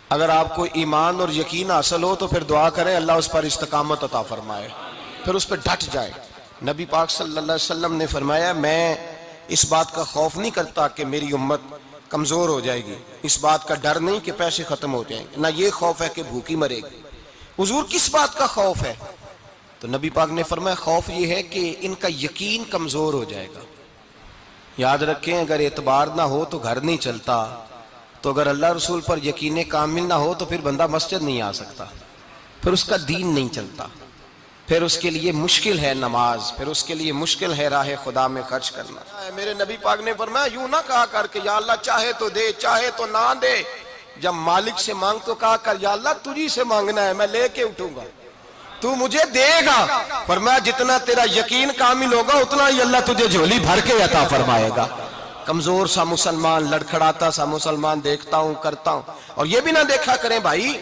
اگر آپ کو ایمان اور یقین حاصل ہو تو پھر دعا کریں اللہ اس پر استقامت عطا فرمائے، پھر اس پہ ڈٹ جائے۔ نبی پاک صلی اللہ علیہ وسلم نے فرمایا میں اس بات کا خوف نہیں کرتا کہ میری امت کمزور ہو جائے گی، اس بات کا ڈر نہیں کہ پیسے ختم ہو جائیں گے، نہ یہ خوف ہے کہ بھوکی مرے گی۔ حضور کس بات کا خوف ہے؟ تو نبی پاک نے فرمایا خوف یہ ہے کہ ان کا یقین کمزور ہو جائے گا۔ یاد رکھیں اگر اعتبار نہ ہو تو گھر نہیں چلتا، تو اگر اللہ رسول پر یقین کامل نہ ہو تو پھر بندہ مسجد نہیں آ سکتا، پھر اس کا دین نہیں چلتا، پھر اس کے لیے مشکل ہے نماز، پھر اس کے لیے مشکل ہے راہ خدا میں خرچ کرنا۔ میرے نبی پاک نے فرمایا یوں نہ کہا کر کے یا اللہ چاہے تو دے چاہے تو نہ دے، جب مالک سے مانگ تو کہا کر یا اللہ تجھی سے مانگنا ہے، میں لے کے اٹھوں گا، تو مجھے دے گا۔ فرمایا جتنا تیرا یقین کامل ہوگا اتنا ہی اللہ تجھے جھولی بھر کے عطا فرمائے گا۔ کمزور سا مسلمان، لڑکھڑاتا سا مسلمان دیکھتا ہوں کرتا ہوں، اور یہ بھی نہ دیکھا کریں بھائی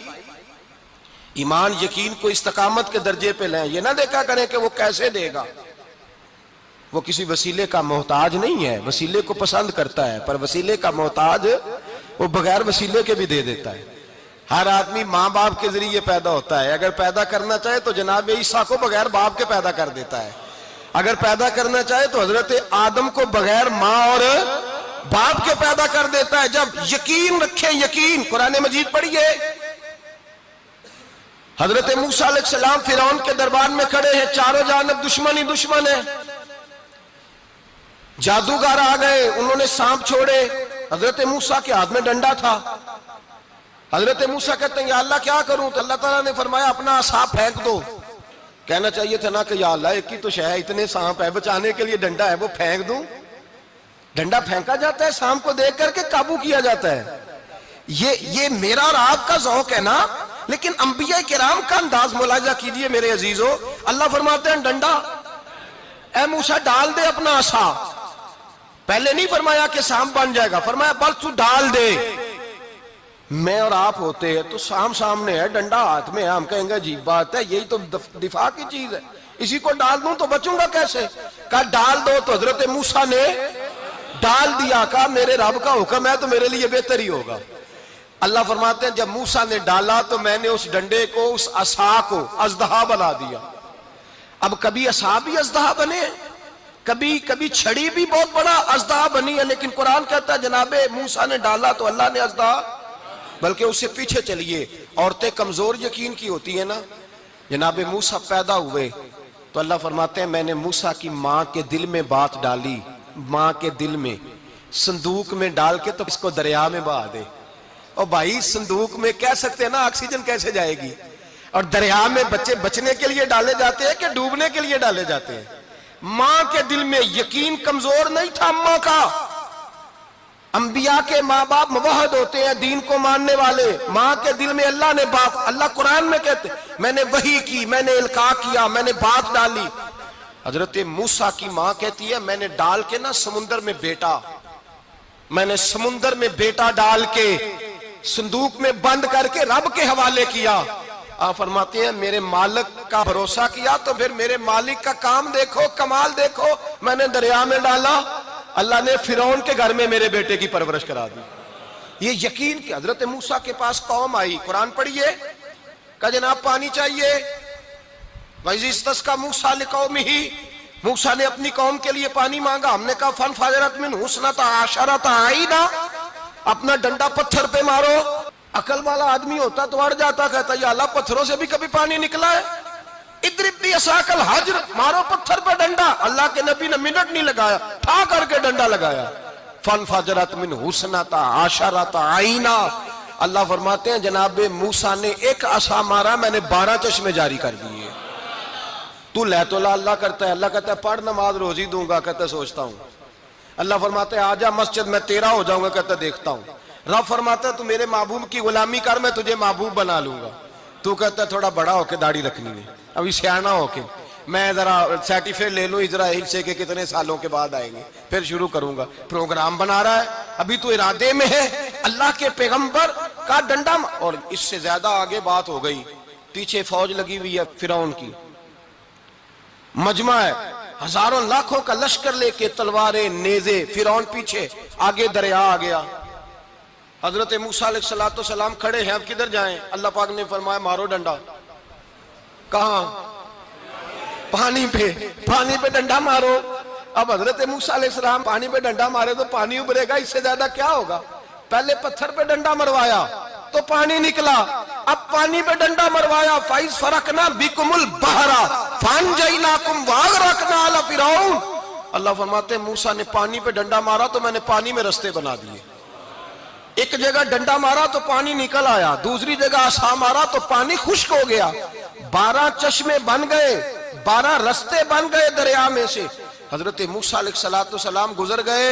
ایمان یقین کو استقامت کے درجے پہ لیں، یہ نہ دیکھا کریں کہ وہ کیسے دے گا، وہ کسی وسیلے کا محتاج نہیں ہے، وسیلے کو پسند کرتا ہے، پر وسیلے کا محتاج وہ بغیر وسیلے کے بھی دے دیتا ہے۔ ہر آدمی ماں باپ کے ذریعے پیدا ہوتا ہے، اگر پیدا کرنا چاہے تو جناب عیسیٰ کو بغیر باپ کے پیدا کر دیتا ہے، اگر پیدا کرنا چاہے تو حضرت آدم کو بغیر ماں اور باپ کے پیدا کر دیتا ہے۔ جب یقین رکھیں، یقین قرآن مجید پڑھیے، حضرت موسیٰ علیہ السلام فرعون کے دربار میں کھڑے ہیں، چاروں جانب دشمن ہی دشمن ہے، جادوگر آ گئے، انہوں نے سانپ چھوڑے، حضرت موسیٰ کے ہاتھ میں ڈنڈا تھا، حضرت موسیٰ کہتے ہیں یا اللہ کیا کروں؟ تو اللہ تعالیٰ نے فرمایا اپنا عصا پھینک دو۔ کہنا چاہیے تھا نا کہ یا اللہ ایک ہی تو شے ہے، اتنے سانپ ہے، بچانے کے لیے ڈنڈا ہے وہ پھینک دوں؟ ڈنڈا پھینکا جاتا ہے، سانپ کو دیکھ کر کے قابو کیا جاتا ہے۔ یہ میرا اور آپ کا ذوق ہے نا، لیکن انبیاء کرام کا انداز ملاحظہ کیجئے میرے عزیزو۔ اللہ فرماتے ہیں ڈنڈا اے موسیٰ ڈال دے اپنا عصا، پہلے نہیں فرمایا کہ سانپ بن جائے گا، فرمایا بس تو ڈال دے۔ میں اور آپ ہوتے ہیں تو سانپ سامنے ہے، ڈنڈا ہاتھ میں ہے، ہم کہیں گے عجیب بات ہے، یہی تو دفاع کی چیز ہے، اسی کو ڈال دوں تو بچوں گا کیسے؟ کہا ڈال دو، تو حضرت موسیٰ نے ڈال دیا، کہا میرے رب کا حکم ہے تو میرے لیے بہتر ہی ہوگا۔ اللہ فرماتے ہیں جب موسیٰ نے ڈالا تو میں نے اس ڈنڈے کو، اس عصا کو اژدہا بنا دیا۔ اب کبھی عصا بھی اژدہا بنے، کبھی چھڑی بھی بہت بڑا اژدہا بنی ہے، لیکن قرآن کہتا ہے جناب موسیٰ نے ڈالا تو اللہ نے اژدہا، بلکہ اس سے پیچھے چلیے، عورتیں کمزور یقین کی ہوتی ہیں نا، جناب موسیٰ پیدا ہوئے تو اللہ فرماتے ہیں میں نے موسیٰ کی ماں کے دل میں بات ڈالی، ماں کے دل میں صندوق میں ڈال کے تو اس کو دریا میں بہا دے۔ اور بھائی صندوق میں کہہ سکتے ہیں نا آکسیجن کیسے جائے گی، اور دریا میں بچے بچنے کے لیے ڈالے جاتے ہیں کہ ڈوبنے کے لیے ڈالے جاتے ہیں؟ ماں کے دل میں یقین کمزور نہیں تھا اماں کا۔ انبیاء کے ماں باپ موحد ہوتے ہیں، دین کو ماننے والے، ماں کے دل میں اللہ نے بات، اللہ قرآن میں کہتے میں نے وحی کی، میں نے القاء کیا، میں نے بات ڈالی۔ حضرت موسیٰ کی ماں کہتی ہے میں نے ڈال کے نا سمندر میں بیٹا، میں نے سمندر میں بیٹا ڈال کے صندوق میں بند کر کے رب کے حوالے کیا۔ آپ فرماتے ہیں میرے مالک کا بھروسہ کیا تو پھر میرے مالک کا کام دیکھو، کمال دیکھو، میں نے دریا میں ڈالا، اللہ نے فرعون کے گھر میں میرے بیٹے کی پرورش کرا دی۔ یہ یقین کہ حضرت موسیٰ کے پاس قوم آئی، قرآن پڑھیے، کہا جناب پانی چاہیے، وَإِذِ اسْتَسْقَىٰ مُوسَىٰ لِقَوْمِهِ، موسیٰ نے اپنی قوم کے لیے پانی مانگا، ہم نے کہا فَانْفَجَرَتْ مِنْهُ اثْنَتَا عَشَرَةَ عَيْنًا، اپنا ڈنڈا پتھر پہ مارو۔ عقل والا آدمی ہوتا تو اڑ جاتا، کہتا یا اللہ پتھروں سے بھی کبھی پانی نکلا ہے؟ اضرب بعصاک الحجر، مارو پتھر پہ ڈنڈا۔ اللہ کے نبی نے منٹ نہیں لگایا، ٹھا کر کے ڈنڈا لگایا، فَانْفَجَرَتْ مِنْهُ اثْنَتَا عَشَرَةَ عَيْنًا۔ اللہ فرماتے ہیں جناب موسیٰ نے ایک عصا مارا، میں نے 12 چشمے جاری کر دیے۔ تو لے تو اللہ کرتا ہے، اللہ کہتا ہے پڑھ نماز روزی دوں گا، کہتا ہے سوچتا ہوں۔ اللہ فرماتا ہے آجا مسجد میں تیرا ہو جاؤں گا، کہتا ہے دیکھتا ہوں۔ رب فرماتا ہے تو میرے محبوب کی غلامی کر، میں تجھے محبوب بنا لوں گا۔ تو کہتا ہے تھوڑا بڑا ہو کے داڑھی رکھنی ہے، ابھی سیانا ہو کے میں ذرا سرٹیفکیٹ لے لوں اسرائیل سے کہ کتنے سالوں کے بعد آئیں گے، پھر شروع کروں گا۔ پروگرام بنا رہا ہے، ابھی تو ارادے میں ہے۔ اللہ کے پیغمبر کا ڈنڈا، اور اس سے زیادہ آگے بات ہو گئی، پیچھے فوج لگی ہوئی ہے فرعون کی، مجمع ہے، ہزاروں لاکھوں کا لشکر لے کے، تلواریں نیزے، فرعون پیچھے، آگے دریا آ گیا۔ حضرت موسیٰ علیہ السلام کھڑے ہیں، اب کدھر جائیں؟ اللہ پاک نے فرمایا مارو ڈنڈا۔ کہاں؟ پانی پہ ڈنڈا مارو۔ اب حضرت موسیٰ علیہ السلام پانی پہ ڈنڈا مارے تو پانی ابھرے گا، اس سے زیادہ کیا ہوگا؟ پہلے پتھر پہ ڈنڈا مروایا تو پانی نکلا، اب پانی پہ ڈنڈا مروایا، فَإِذْ فَرَقْنَا بِكُمُ الْبَحْرَ فَأَنْجَيْنَاكُمْ وَأَغْرَقْنَا آلَ فِرْعَوْنَ۔ اللہ فرماتے ہیں موسیٰ نے پانی پہ ڈنڈا مارا تو میں نے پانی میں رستے بنا دیے۔ ایک جگہ ڈنڈا مارا تو پانی نکل آیا، دوسری جگہ عصا مارا تو پانی خشک ہو گیا، 12 چشمے بن گئے، 12 رستے بن گئے دریا میں سے۔ حضرت موسیٰ علیہ السلام گزر گئے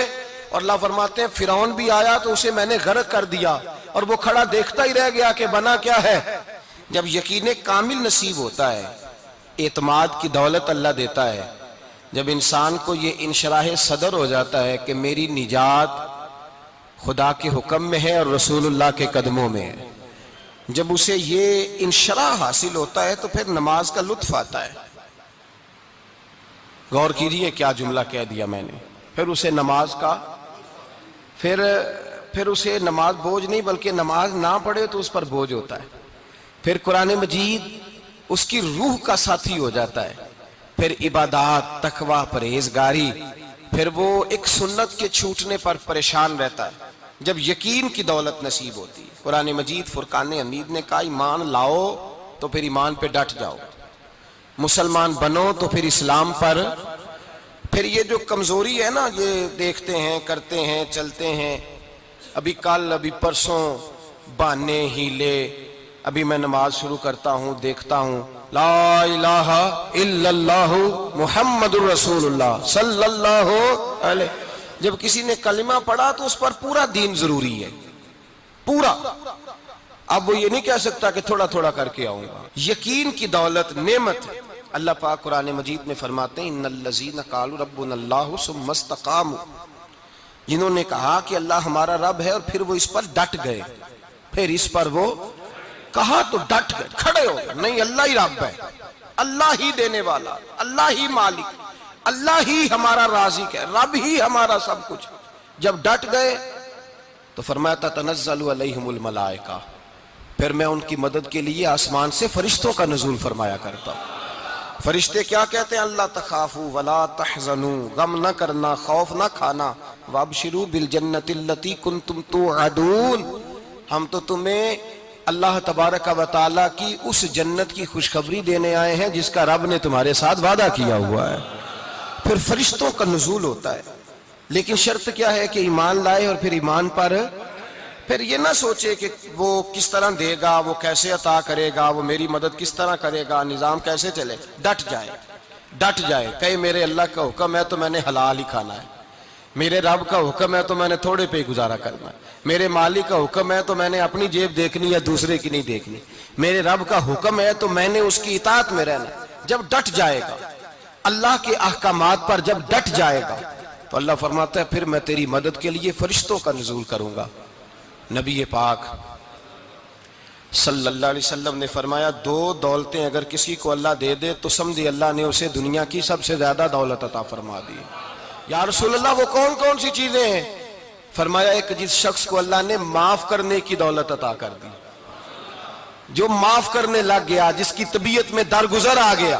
اور اللہ فرماتے ہیں فرعون بھی آیا تو اسے میں نے غرق کر دیا، اور وہ کھڑا دیکھتا ہی رہ گیا کہ بنا کیا ہے۔ جب یقین کامل نصیب ہوتا ہے، اعتماد کی دولت اللہ دیتا ہے، جب انسان کو یہ انشراح صدر ہو جاتا ہے کہ میری نجات خدا کے حکم میں ہے اور رسول اللہ کے قدموں میں ہے، جب اسے یہ انشراح حاصل ہوتا ہے تو پھر نماز کا لطف آتا ہے۔ غور کیجئے کیا جملہ کہہ دیا میں نے، پھر اسے نماز کا پھر اسے نماز بوجھ نہیں بلکہ نماز نہ پڑھے تو اس پر بوجھ ہوتا ہے، پھر قرآن مجید اس کی روح کا ساتھی ہو جاتا ہے، پھر عبادات، تقوی، پرہیزگاری، پھر وہ ایک سنت کے چھوٹنے پر پریشان رہتا ہے جب یقین کی دولت نصیب ہوتی ہے۔ قرآن مجید فرقان حمید نے کہا ایمان لاؤ تو پھر ایمان پہ ڈٹ جاؤ، مسلمان بنو تو پھر اسلام پر۔ پھر یہ جو کمزوری ہے نا، یہ دیکھتے ہیں، کرتے ہیں، چلتے ہیں، ابھی کل ابھی پرسوں بہانے ہیلے، ابھی میں نماز شروع کرتا ہوں دیکھتا ہوں لا الہ الا اللہ محمد الرسول اللہ صلی اللہ علیہ، جب کسی نے کلمہ پڑھا تو اس پر پورا دین ضروری ہے، پورا۔ اب وہ یہ نہیں کہہ سکتا کہ تھوڑا تھوڑا کر کے آؤں گا۔ یقین کی دولت نعمت ہے۔ اللہ پاک قرآن مجید میں فرماتے ہیں ان الذین قالوا ربنا اللہ ثم استقاموا، جنہوں نے کہا کہ اللہ ہمارا رب ہے اور پھر وہ اس پر ڈٹ گئے، پھر اس پر وہ کہا تو ڈٹ گئے، کھڑے ہو گئے، نہیں اللہ ہی رب ہے، اللہ ہی دینے والا، اللہ ہی مالک، اللہ ہی ہمارا رازق ہے، رب ہی ہمارا سب کچھ۔ جب ڈٹ گئے تو فرمایا تتنزل علیہم الملائکہ، پھر میں ان کی مدد کے لیے آسمان سے فرشتوں کا نزول فرمایا کرتا ہوں۔ فرشتے کیا کہتے ہیں؟ اللہ تخافوا ولا تحزنوا، غم نہ کرنا، خوف نہ کھانا، وابشروا بالجنۃ التی کنتم توعدون، ہم تو تمہیں اللہ تبارک و تعالیٰ کی اس جنت کی خوشخبری دینے آئے ہیں جس کا رب نے تمہارے ساتھ وعدہ کیا ہوا ہے۔ پھر فرشتوں کا نزول ہوتا ہے، لیکن شرط کیا ہے کہ ایمان لائے، اور پھر ایمان پر پھر یہ نہ سوچے کہ وہ کس طرح دے گا، وہ کیسے عطا کرے گا، وہ میری مدد کس طرح کرے گا، نظام کیسے چلے، ڈٹ جائے، کہے میرے اللہ کا حکم ہے تو میں نے حلال ہی کھانا ہے، میرے رب کا حکم ہے تو میں نے تھوڑے پہ گزارا کرنا ہے، میرے مالک کا حکم ہے تو میں نے اپنی جیب دیکھنی یا دوسرے کی نہیں دیکھنی، میرے رب کا حکم ہے تو میں نے اس کی اطاعت میں رہنا۔ جب ڈٹ جائے گا اللہ کے احکامات پر، جب ڈٹ جائے گا تو اللہ فرماتا ہے پھر میں تیری مدد کے لیے فرشتوں کا نزول کروں گا۔ نبی پاک صلی اللہ علیہ وسلم نے فرمایا 2 دولتیں اگر کسی کو اللہ دے دے تو سمجھے اللہ نے اسے دنیا کی سب سے زیادہ دولت عطا فرما دی۔ یا رسول اللہ وہ کون کون سی چیزیں ہیں؟ فرمایا ایک جس شخص کو اللہ نے معاف کرنے کی دولت عطا کر دی، جو معاف کرنے لگ گیا، جس کی طبیعت میں درگزر آ گیا،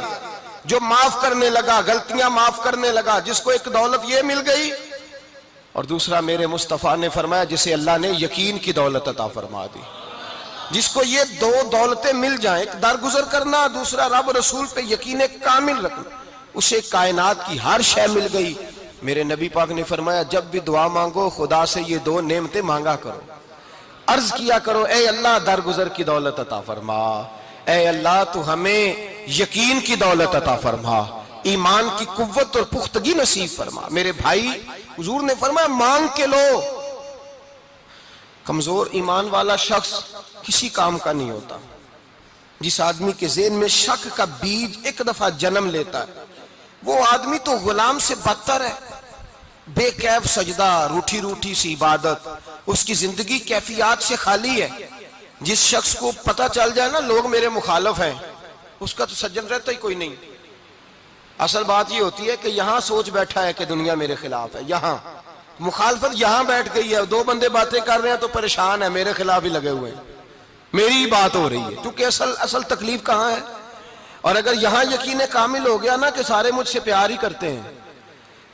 جو معاف کرنے لگا، غلطیاں معاف کرنے لگا، جس کو ایک دولت یہ مل گئی۔ اور دوسرا میرے مصطفیٰ نے فرمایا جسے اللہ نے یقین کی دولت عطا فرما دی، جس کو یہ 2 دولتیں مل جائیں، ایک درگزر کرنا، دوسرا رب رسول پہ یقین کامل رکھنا، اسے کائنات کی ہر شے مل گئی۔ میرے نبی پاک نے فرمایا جب بھی دعا مانگو خدا سے یہ 2 نعمتیں مانگا کرو، عرض کیا کرو اے اللہ درگزر کی دولت عطا فرما، اے اللہ تو ہمیں یقین کی دولت عطا فرما، ایمان کی قوت اور پختگی نصیب فرما۔ میرے بھائی حضور نے فرمایا مانگ کے لو۔ کمزور ایمان والا شخص کسی کام کا نہیں ہوتا۔ جس آدمی کے ذہن میں شک کا بیج ایک دفعہ جنم لیتا ہے وہ آدمی تو غلام سے بدتر ہے۔ بے کیف سجدہ، روٹھی روٹھی سی عبادت، اس کی زندگی کیفیات سے خالی ہے۔ جس شخص کو پتہ چل جائے نا لوگ میرے مخالف ہیں، اس کا تو سجن رہتا ہی کوئی نہیں۔ اصل بات یہ ہوتی ہے کہ یہاں سوچ بیٹھا ہے کہ دنیا میرے خلاف ہے، یہاں مخالفت یہاں بیٹھ گئی ہے، دو بندے باتیں کر رہے ہیں تو پریشان ہے، میرے خلاف ہی لگے ہوئے ہیں، میری ہی بات ہو رہی ہے، کیونکہ اصل تکلیف کہاں ہے؟ اور اگر یہاں یقین کامل ہو گیا نا کہ سارے مجھ سے پیار ہی کرتے ہیں،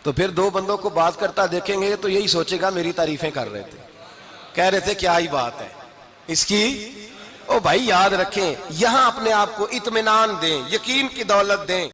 تو پھر دو بندوں کو بات کرتا دیکھیں گے تو یہی سوچے گا میری تعریفیں کر رہے تھے، کہہ رہے تھے کیا ہی بات ہے اس کی۔ او بھائی یاد رکھیں، یہاں اپنے آپ کو اطمینان دیں، یقین کی دولت دیں۔